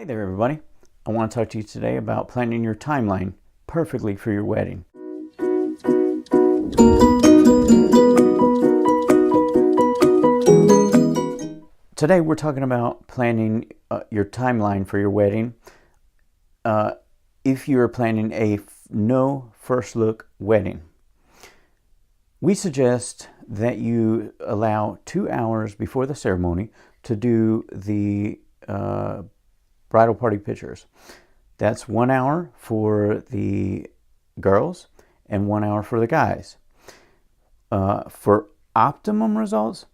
Hey there everybody, I want to talk to you today about planning your timeline perfectly for your wedding. Today we're talking about planning your timeline for your wedding. If you're planning a no first look wedding, we suggest that you allow 2 hours before the ceremony to do the bridal party pictures. That's 1 hour for the girls and 1 hour for the guys. For optimum results,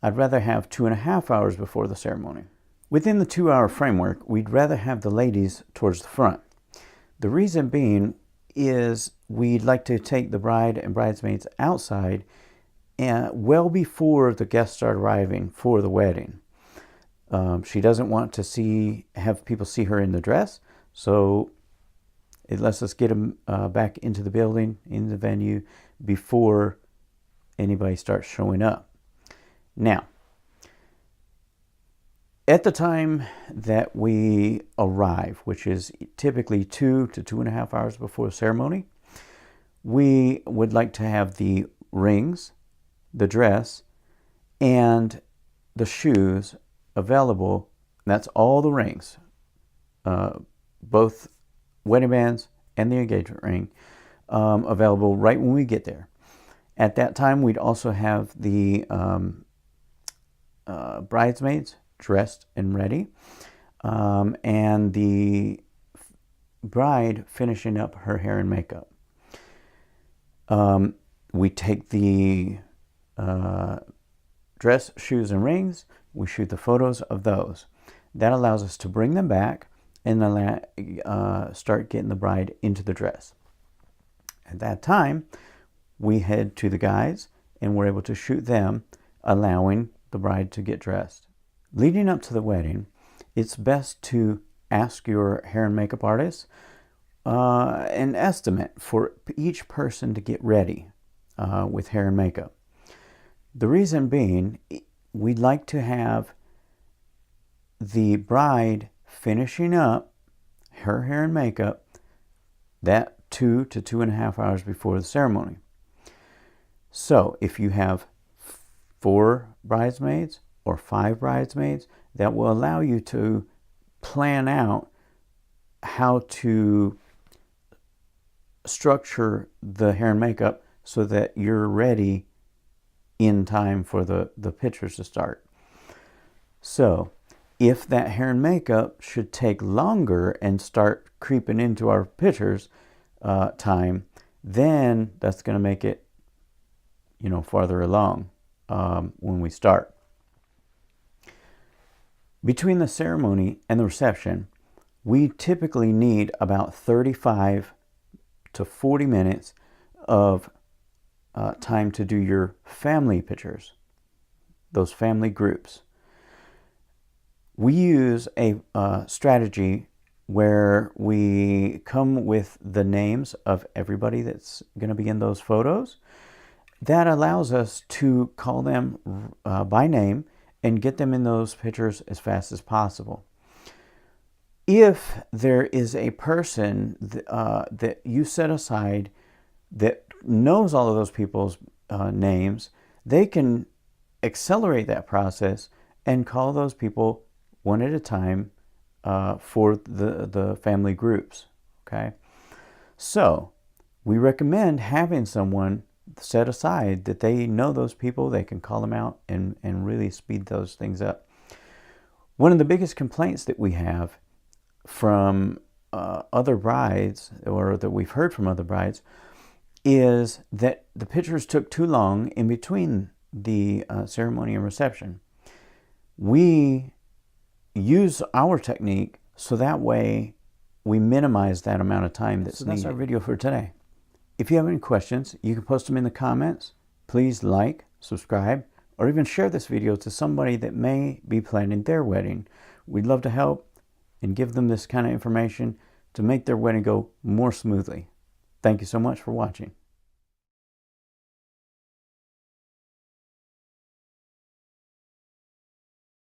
I'd rather have 2.5 hours before the ceremony. Within the 2 hour framework, we'd rather have the ladies towards the front. The reason being is we'd like to take the bride and bridesmaids outside well before the guests start arriving for the wedding. She doesn't want to have people see her in the dress, so it lets us get them back into the building, in the venue, before anybody starts showing up. Now, at the time that we arrive, which is typically 2 to 2.5 hours before the ceremony, we would like to have the rings, the dress, and the shoes available. That's all the rings, both wedding bands and the engagement ring, available right when we get there. At that time, we'd also have the bridesmaids dressed and ready, and the bride finishing up her hair and makeup. We take the dress, shoes, and rings. We shoot the photos of those. That allows us to bring them back and start getting the bride into the dress. At that time, we head to the guys and we're able to shoot them, allowing the bride to get dressed. Leading up to the wedding, it's best to ask your hair and makeup artist an estimate for each person to get ready with hair and makeup. The reason being, we'd like to have the bride finishing up her hair and makeup that 2 to 2.5 hours before the ceremony. So if you have 4 bridesmaids or 5 bridesmaids, that will allow you to plan out how to structure the hair and makeup so that you're ready in time for the pictures to start. So if that hair and makeup should take longer and start creeping into our pictures time, then that's going to make it farther along when we start. Between the ceremony and the reception, we typically need about 35 to 40 minutes of time to do your family pictures, those family groups. We use a strategy where we come with the names of everybody that's going to be in those photos. That allows us to call them by name and get them in those pictures as fast as possible. If there is a person that you set aside that knows all of those people's names, they can accelerate that process and call those people one at a time for the family groups. Okay, so we recommend having someone set aside that they know those people, they can call them out and really speed those things up. One of the biggest complaints that we have from other brides, or that we've heard from other brides, is that the pictures took too long in between the ceremony and reception. We use our technique so that way we minimize that amount of time that's needed. That's our video for today. If you have any questions, you can post them in the comments. Please like, subscribe, or even share this video to somebody that may be planning their wedding. We'd love to help and give them this kind of information to make their wedding go more smoothly. Thank you so much for watching.